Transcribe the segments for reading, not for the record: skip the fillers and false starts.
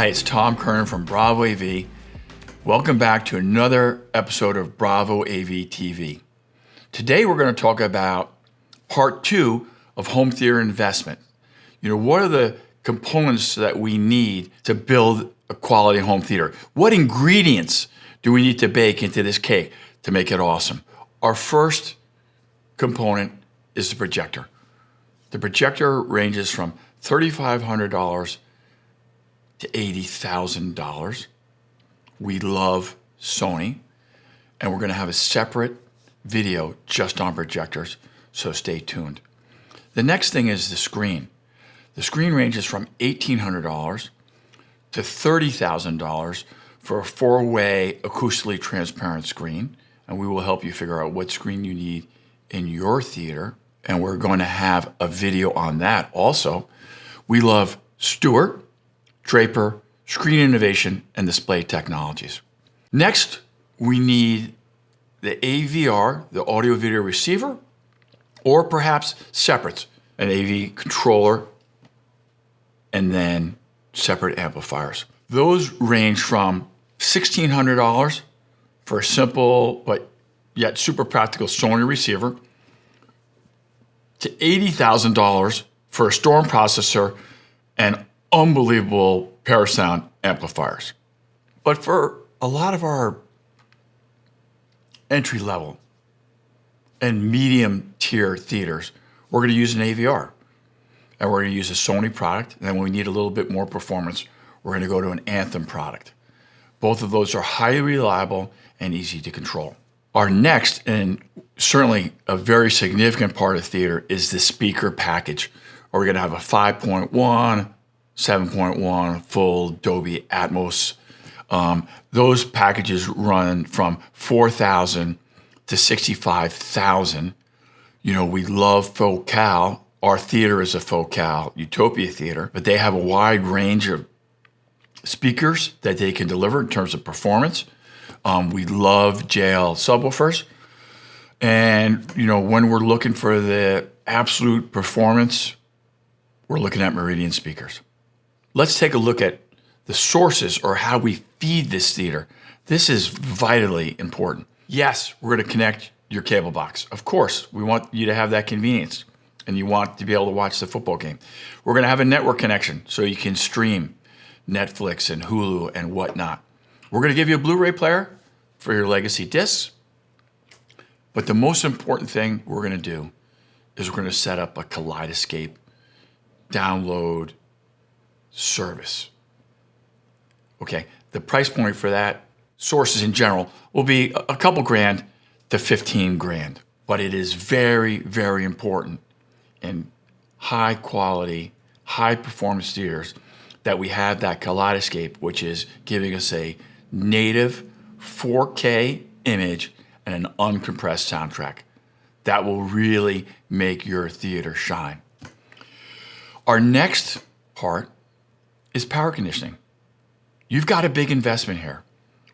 Hi, it's Tom Kernan from Bravo AV. Welcome back to another episode of Bravo AV TV. Today we're going to talk about part 2 of home theater investment. What are the components that we need to build a quality home theater? What ingredients do we need to bake into this cake to make it awesome? Our first component is the projector. The projector ranges from $3,500 to $80,000. We love Sony, and we're going to have a separate video just on projectors, so stay tuned. The next thing is the screen. The screen ranges from $1,800 to $30,000 for a 4-way acoustically transparent screen, and we will help you figure out what screen you need in your theater, and we're going to have a video on that also. We love Stuart Draper, screen innovation, and display technologies. Next, we need the AVR, the audio video receiver, or perhaps separate, an AV controller, and then separate amplifiers. Those range from $1,600 for a simple but yet super practical Sony receiver to $80,000 for a storm processor and unbelievable parasound amplifiers. But for a lot of our entry level and medium tier theaters, we're going to use an AVR, and we're going to use a Sony product. And then when we need a little bit more performance, we're going to go to an Anthem product. Both of those are highly reliable and easy to control. Our next, and certainly a very significant part of the theater, is the speaker package. We're going to have a 5.1, 7.1, full Adobe Atmos. Those packages run from $4,000 to $65,000. We love Focal. Our theater is a Focal Utopia theater, but they have a wide range of speakers that they can deliver in terms of performance. We love JL subwoofers. And, when we're looking for the absolute performance, we're looking at Meridian speakers. Let's take a look at the sources, or how we feed this theater. This is vitally important. Yes, we're going to connect your cable box. Of course, we want you to have that convenience, and you want to be able to watch the football game. We're going to have a network connection so you can stream Netflix and Hulu and whatnot. We're going to give you a Blu-ray player for your legacy discs. But the most important thing we're going to do is we're going to set up a Kaleidoscape download service. Okay, the price point for that, sources in general, will be a couple grand to 15 grand. But it is very, very important in high quality, high performance theaters that we have that Kaleidoscape, which is giving us a native 4K image and an uncompressed soundtrack. That will really make your theater shine. Our next part is power conditioning. You've got a big investment here.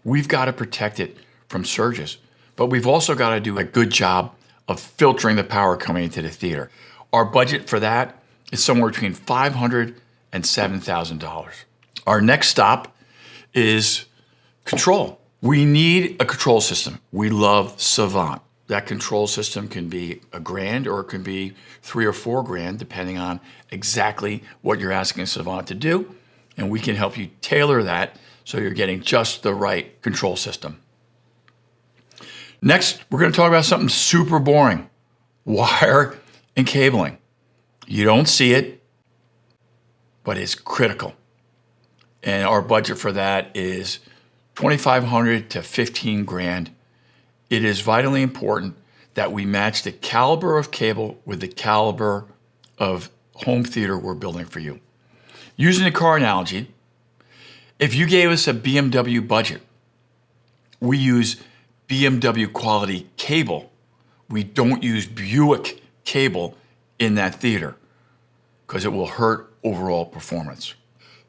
We've got to protect it from surges, but we've also got to do a good job of filtering the power coming into the theater. Our budget for that is somewhere between $500 and $7,000. Our next stop is control. We need a control system. We love Savant. That control system can be $1,000 or it can be $3,000 or $4,000, depending on exactly what you're asking Savant to do. And we can help you tailor that so you're getting just the right control system. Next, we're going to talk about something super boring: wire and cabling. You don't see it, but it's critical. And our budget for that is $2,500 to $15,000. It is vitally important that we match the caliber of cable with the caliber of home theater we're building for you. Using a car analogy, if you gave us a BMW budget, we use BMW quality cable. We don't use Buick cable in that theater because it will hurt overall performance.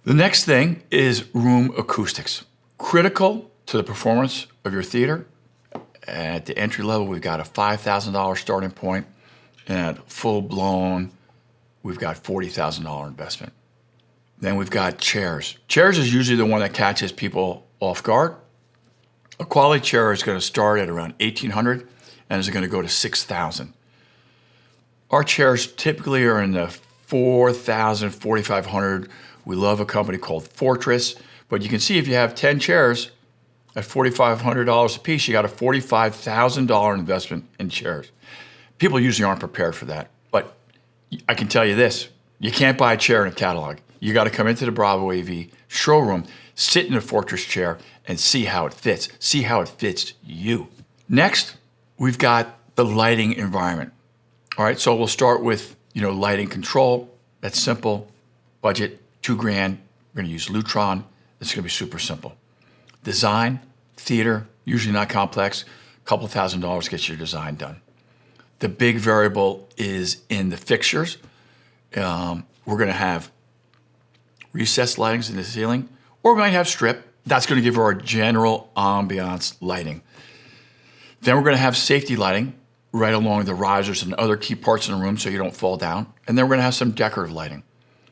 The next thing is room acoustics. Critical to the performance of your theater. At the entry level, we've got a $5,000 starting point, and at full blown, we've got $40,000 investment. Then we've got chairs. Chairs is usually the one that catches people off guard. A quality chair is going to start at around $1,800 and is going to go to $6,000. Our chairs typically are in the $4,000, $4,500. We love a company called Fortress, but you can see if you have 10 chairs at $4,500 a piece, you got a $45,000 investment in chairs. People usually aren't prepared for that, but I can tell you this, you can't buy a chair in a catalog. You got to come into the Bravo AV showroom, sit in a Fortress chair, and see how it fits. See how it fits you. Next, we've got the lighting environment. All right, so we'll start with lighting control. That's simple. Budget $2,000. We're going to use Lutron. It's going to be super simple. Design, theater, usually not complex. A couple $1,000 gets your design done. The big variable is in the fixtures. We're going to have recessed lightings in the ceiling, or we might have strip. That's going to give our general ambiance lighting. Then we're going to have safety lighting right along the risers and other key parts in the room so you don't fall down. And then we're going to have some decorative lighting.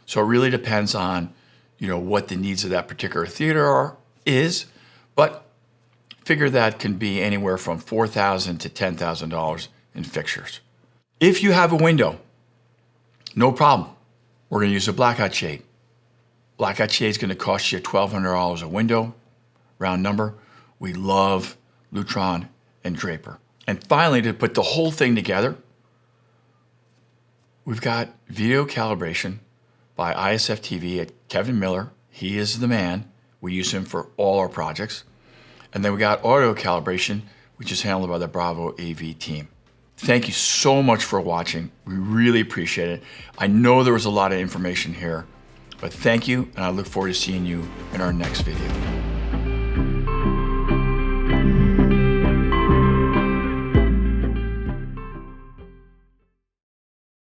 So it really depends on what the needs of that particular theater is, but figure that can be anywhere from $4,000 to $10,000 in fixtures. If you have a window, no problem. We're going to use a blackout shade. Blackout shade is going to cost you $1,200 a window, round number. We love Lutron and Draper. And finally, to put the whole thing together, we've got video calibration by ISF TV at Kevin Miller. He is the man. We use him for all our projects. And then we got audio calibration, which is handled by the Bravo AV team. Thank you so much for watching. We really appreciate it. I know there was a lot of information here, but thank you, and I look forward to seeing you in our next video.